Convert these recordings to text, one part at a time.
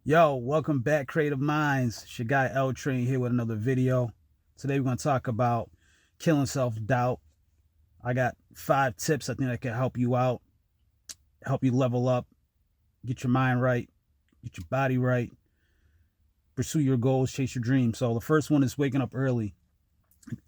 Yo, welcome back, Creative Minds. It's your guy L Train here with another video. Today we're going to talk about killing self-doubt. I got 5 tips I think that can help you out, help you level up, get your mind right, get your body right, pursue your goals, chase your dreams. So the first one is waking up early.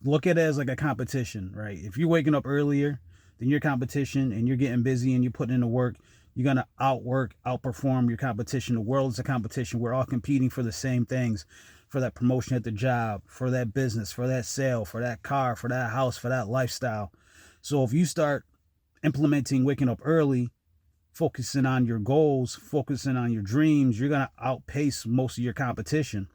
Look at it as like a competition, right? If you're waking up earlier than your competition and you're getting busy and you're putting in the work, you're going to outperform your competition. The world is a competition. We're all competing for the same things, for that promotion at the job, for that business, for that sale, for that car, for that house, for that lifestyle. So if you start implementing waking up early, focusing on your goals, focusing on your dreams, you're going to outpace most of your competition.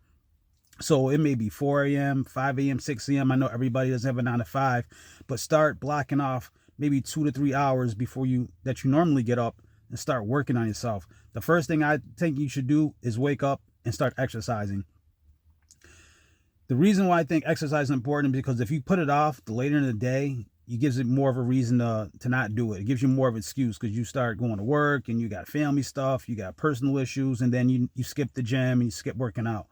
So it may be 4 a.m., 5 a.m., 6 a.m. I know everybody doesn't have a 9 to 5, but start blocking off maybe 2 to 3 hours before you normally get up and start working on yourself. The first thing I think you should do is wake up and start exercising. The reason why I think exercise is important is because if you put it off the later in the day, it gives it more of a reason to not do it. It gives you more of an excuse because you start going to work and you got family stuff, you got personal issues, and then you skip the gym and you skip working out.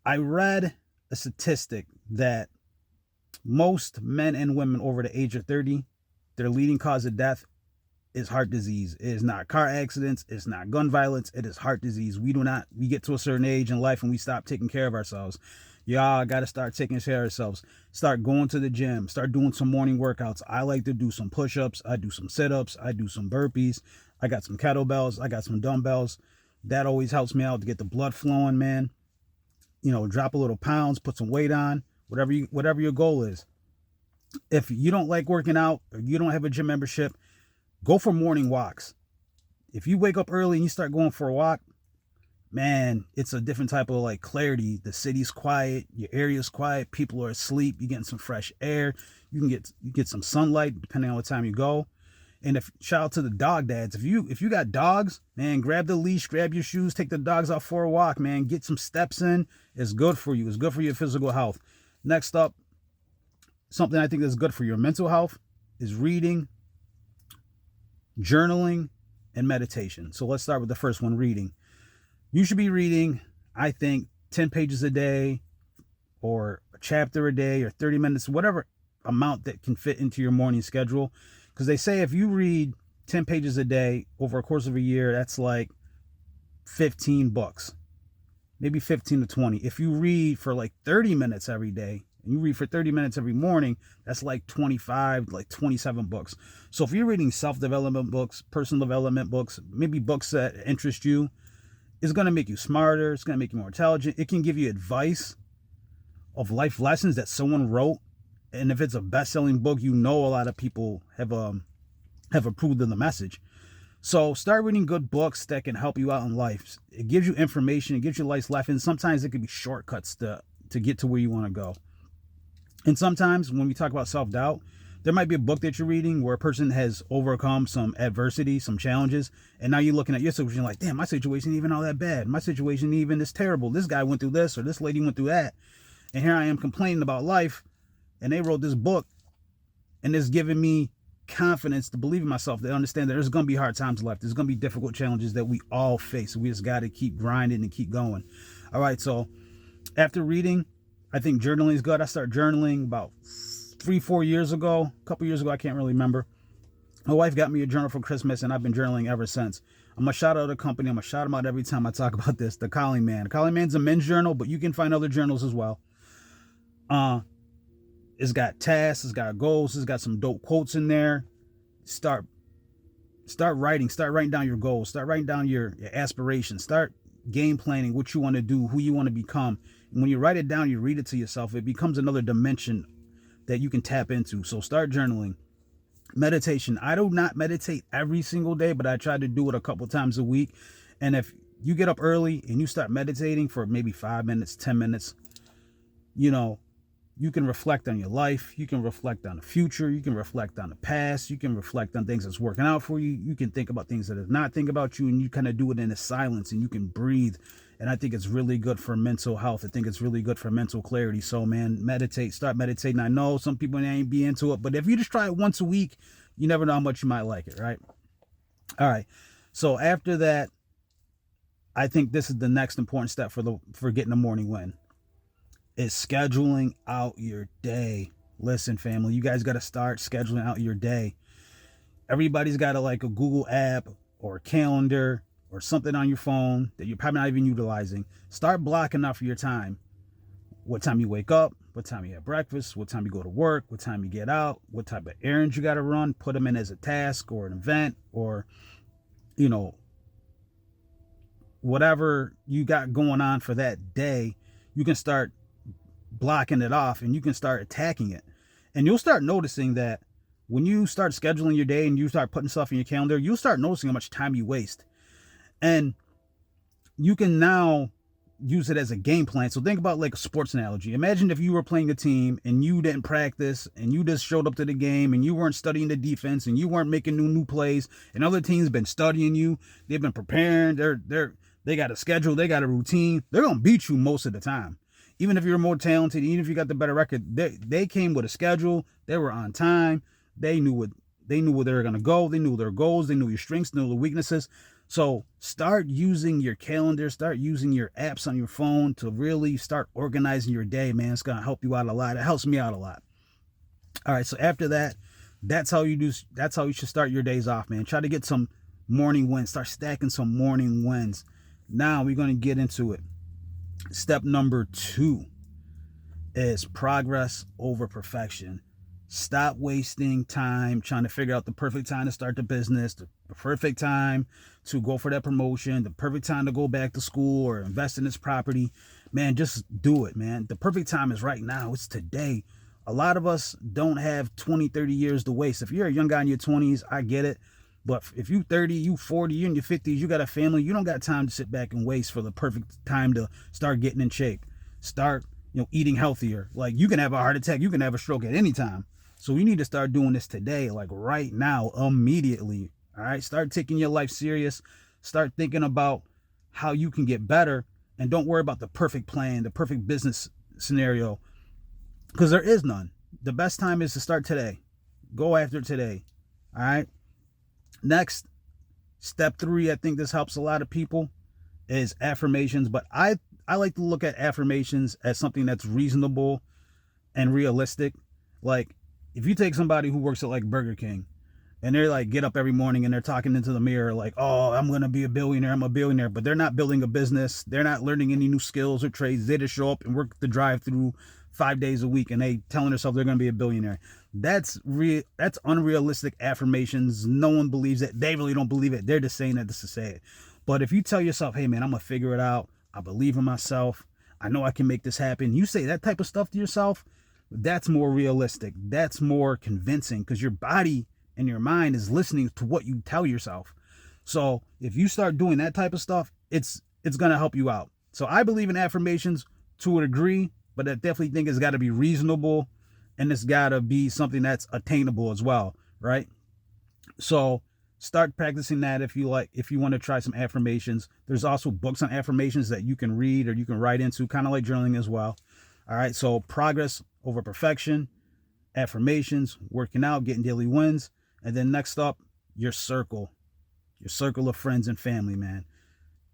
I read a statistic that most men and women over the age of 30, their leading cause of death is heart disease. It is not car accidents. It's not gun violence. It is heart disease. We get to a certain age in life and we stop taking care of ourselves. Y'all got to start taking care of ourselves. Start going to the gym. Start doing some morning workouts. I like to do some push-ups. I do some sit-ups. I do some burpees. I got some kettlebells. I got some dumbbells. That always helps me out to get the blood flowing, man. Drop a little pounds, put some weight on, whatever your goal is. If you don't like working out or you don't have a gym membership, go for morning walks. If you wake up early and you start going for a walk, man, it's a different type of like clarity. The city's quiet, your area's quiet, people are asleep, you're getting some fresh air, you get some sunlight depending on what time you go. And shout out to the dog dads. If you got dogs, man, grab the leash, grab your shoes, take the dogs out for a walk, man. Get some steps in. It's good for you. It's good for your physical health. Next up, something I think is good for your mental health is reading, journaling, and meditation. So let's start with the first one, reading. You should be reading, I think, 10 pages a day or a chapter a day or 30 minutes, whatever amount that can fit into your morning schedule. Because they say if you read 10 pages a day over a course of a year, that's like 15 books, maybe 15 to 20. If you read for like 30 minutes every day, and you read for 30 minutes every morning, that's like 25, like 27 books. So if you're reading self-development books, personal development books, maybe books that interest you, it's going to make you smarter. It's going to make you more intelligent. It can give you advice of life lessons that someone wrote. And if it's a best-selling book, a lot of people have approved of the message. So start reading good books that can help you out in life. It gives you information. It gives you life's lessons. Sometimes it can be shortcuts to get to where you want to go. And sometimes when we talk about self-doubt, there might be a book that you're reading where a person has overcome some adversity, some challenges, and now you're looking at your situation like, damn, my situation ain't even all that bad. My situation even is terrible. This guy went through this or this lady went through that. And here I am complaining about life, and they wrote this book, and it's giving me confidence to believe in myself, to understand that there's going to be hard times in life. There's going to be difficult challenges that we all face. We just got to keep grinding and keep going. All right, so after reading, I think journaling is good. I started journaling about 3-4 years ago. A couple years ago, I can't really remember. My wife got me a journal for Christmas, and I've been journaling ever since. I'm going to shout out the company. I'm going to shout them out every time I talk about this. The Calling Man. The Calling Man's a men's journal, but you can find other journals as well. It's got tasks. It's got goals. It's got some dope quotes in there. Start writing. Start writing down your goals. Start writing down your aspirations. Start game planning what you want to do, who you want to become. And when you write it down, you read it to yourself, it becomes another dimension that you can tap into. So start journaling. Meditation. I do not meditate every single day, but I try to do it a couple times a week. And if you get up early and you start meditating for maybe 5 minutes, 10 minutes, you can reflect on your life. You can reflect on the future. You can reflect on the past. You can reflect on things that's working out for you. You can think about things that does not think about you, and you kind of do it in a silence, and you can breathe. And I think it's really good for mental health. I think it's really good for mental clarity. So, man, meditate. Start meditating. I know some people ain't be into it, but if you just try it once a week, you never know how much you might like it, right? All right. So after that, I think this is the next important step for getting a morning win, is scheduling out your day. Listen, family, you guys got to start scheduling out your day. Everybody's got a Google app or a calendar or something on your phone that you're probably not even utilizing. Start blocking off your time. What time you wake up, what time you have breakfast, what time you go to work, what time you get out, what type of errands you got to run. Put them in as a task or an event, or, whatever you got going on for that day. You can start blocking it off and you can start attacking it. And you'll start noticing that when you start scheduling your day and you start putting stuff in your calendar, you'll start noticing how much time you waste. And you can now use it as a game plan. So think about a sports analogy. Imagine if you were playing a team and you didn't practice and you just showed up to the game and you weren't studying the defense and you weren't making new plays, and other teams been studying you. They've been preparing. They got a schedule. They got a routine. They're going to beat you most of the time. Even if you're more talented, even if you got the better record, they came with a schedule. They were on time. They knew where they were going to go. They knew their goals. They knew your strengths, knew the weaknesses. So start using your calendar, start using your apps on your phone to really start organizing your day, man. It's going to help you out a lot. It helps me out a lot. All right. So after that, that's how you should start your days off, man. Try to get some morning wins. Start stacking some morning wins. Now we're going to get into it. Step number 2 is progress over perfection. Stop wasting time trying to figure out the perfect time to start the business, the perfect time to go for that promotion, the perfect time to go back to school or invest in this property. Man, just do it, man. The perfect time is right now. It's today. A lot of us don't have 20, 30 years to waste. If you're a young guy in your 20s, I get it. But if you 30, you 40, you're in your 50s, you got a family, you don't got time to sit back and waste for the perfect time to start getting in shape. Start, eating healthier. You can have a heart attack, you can have a stroke at any time. So you need to start doing this today, right now, immediately. All right. Start taking your life serious. Start thinking about how you can get better, and don't worry about the perfect plan, the perfect business scenario, because there is none. The best time is to start today. Go after it today. All right. Next, step 3, I think this helps a lot of people, is affirmations. But I like to look at affirmations as something that's reasonable and realistic. If you take somebody who works at Burger King and they're get up every morning and they're talking into the mirror oh, I'm going to be a billionaire, I'm a billionaire, but they're not building a business. They're not learning any new skills or trades. They just show up and work the drive-through 5 days a week and they telling themselves they're going to be a billionaire. That's unrealistic affirmations. No one believes it. They really don't believe it. They're just saying that just to say it. But if you tell yourself, hey man, I'm going to figure it out. I believe in myself. I know I can make this happen. You say that type of stuff to yourself, that's more realistic. That's more convincing, because your body and your mind is listening to what you tell yourself. So if you start doing that type of stuff, it's going to help you out. So I believe in affirmations to a degree, but I definitely think it's got to be reasonable, and it's got to be something that's attainable as well, right? So start practicing that if you want to try some affirmations. There's also books on affirmations that you can read or you can write into, kind of like journaling as well. All right, so progress over perfection, affirmations, working out, getting daily wins. And then next up, your circle of friends and family, man.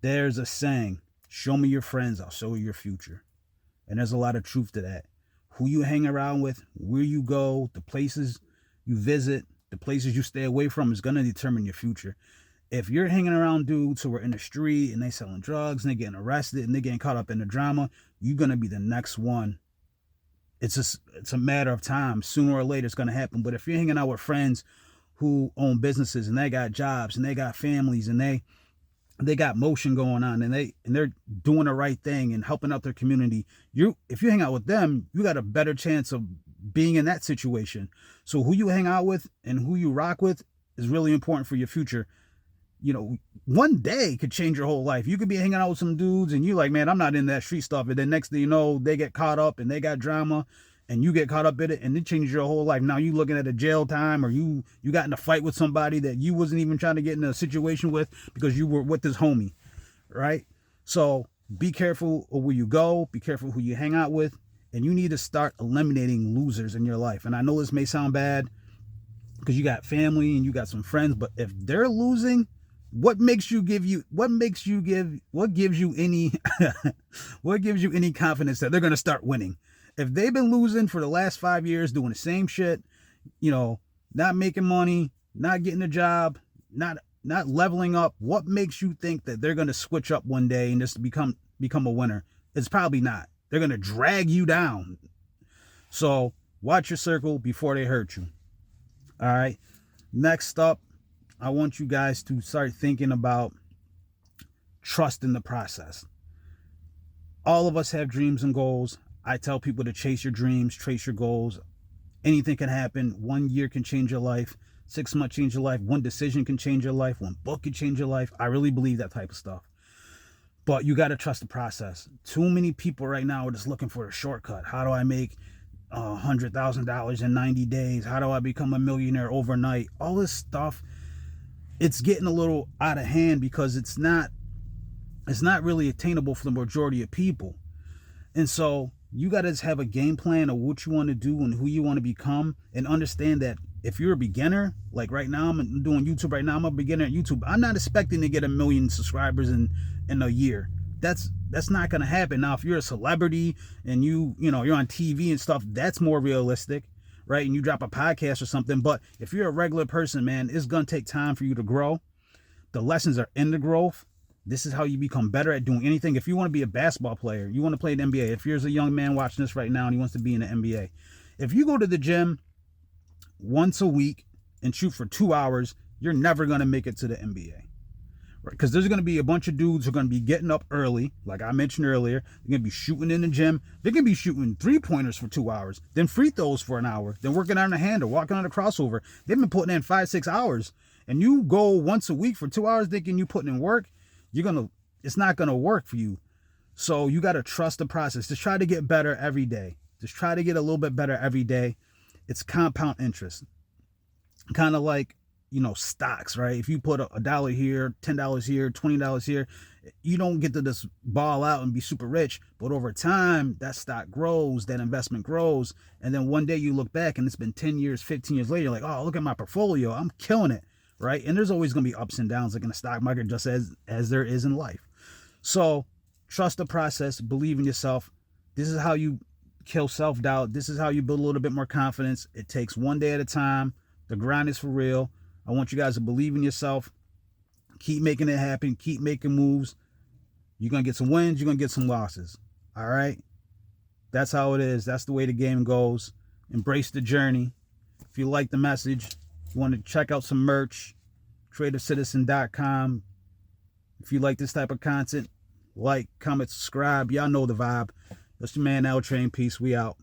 There's a saying, show me your friends, I'll show you your future. And there's a lot of truth to that. Who you hang around with, where you go, the places you visit, the places you stay away from is going to determine your future. If you're hanging around dudes who are in the street and they selling drugs and they getting arrested and they getting caught up in the drama, you're going to be the next one. It's a matter of time. Sooner or later, it's going to happen. But if you're hanging out with friends who own businesses and they got jobs and they got families and they got motion going on and they're doing the right thing and helping out their community, if you hang out with them, you got a better chance of being in that situation. So who you hang out with and who you rock with is really important for your future. One day could change your whole life. You could be hanging out with some dudes and you're like, man, I'm not in that street stuff. And then next thing you know, they get caught up and they got drama and you get caught up in it and it changes your whole life. Now you looking at a jail time, or you got in a fight with somebody that you wasn't even trying to get in a situation with because you were with this homie, right? So be careful of where you go. Be careful who you hang out with. And you need to start eliminating losers in your life. And I know this may sound bad because you got family and you got some friends, but if they're losing, What gives you any what gives you any confidence that they're going to start winning? If they've been losing for the last 5 years, doing the same shit, not making money, not getting a job, not leveling up, what makes you think that they're going to switch up one day and just become a winner? It's probably not. They're going to drag you down. So watch your circle before they hurt you. All right. Next up, I want you guys to start thinking about trusting the process. All of us have dreams and goals. I tell people to chase your dreams, chase your goals. Anything can happen. 1 year can change your life. 6 months change your life. One decision can change your life. One book can change your life. I really believe that type of stuff. But you got to trust the process. Too many people right now are just looking for a shortcut. How do I make $100,000 in 90 days? How do I become a millionaire overnight? All this stuff, it's getting a little out of hand because it's not really attainable for the majority of people. And so you got to have a game plan of what you want to do and who you want to become, and understand that if you're a beginner, like right now, I'm doing YouTube right now, I'm a beginner at YouTube. I'm not expecting to get 1 million subscribers in a year. That's not going to happen. Now, if you're a celebrity and you're on TV and stuff, that's more realistic, right? And you drop a podcast or something. But if you're a regular person, man, it's going to take time for you to grow. The lessons are in the growth. This is how you become better at doing anything. If you want to be a basketball player, you want to play in the NBA. If you're a young man watching this right now and he wants to be in the NBA, if you go to the gym once a week and shoot for 2 hours, you're never going to make it to the NBA. Right? Because there's going to be a bunch of dudes who are going to be getting up early, like I mentioned earlier. They're going to be shooting in the gym. They're going to be shooting 3-pointers for 2 hours, then free throws for an hour, then working on the handle, walking on the crossover. They've been putting in 5-6 hours. And you go once a week for 2 hours thinking you putting in work, it's not going to work for you. So you got to trust the process. Just try to get better every day. Just try to get a little bit better every day. It's compound interest. Kind of like, stocks, right? If you put $1 here, $10 here, $20 here, you don't get to just ball out and be super rich. But over time, that stock grows, that investment grows. And then one day you look back and it's been 10 years, 15 years later, you're like, oh, look at my portfolio. I'm killing it. Right? And there's always going to be ups and downs like in the stock market, just as there is in life. So trust the process, believe in yourself. This is how you kill self-doubt. This is how you build a little bit more confidence. It takes one day at a time. The grind is for real. I want you guys to believe in yourself. Keep making it happen. Keep making moves. You're going to get some wins. You're going to get some losses. All right? That's how it is. That's the way the game goes. Embrace the journey. If you like the message, you want to check out some merch, creativecitizen.com. If you like this type of content, like, comment, subscribe. Y'all know the vibe. That's your man, L Train. Peace. We out.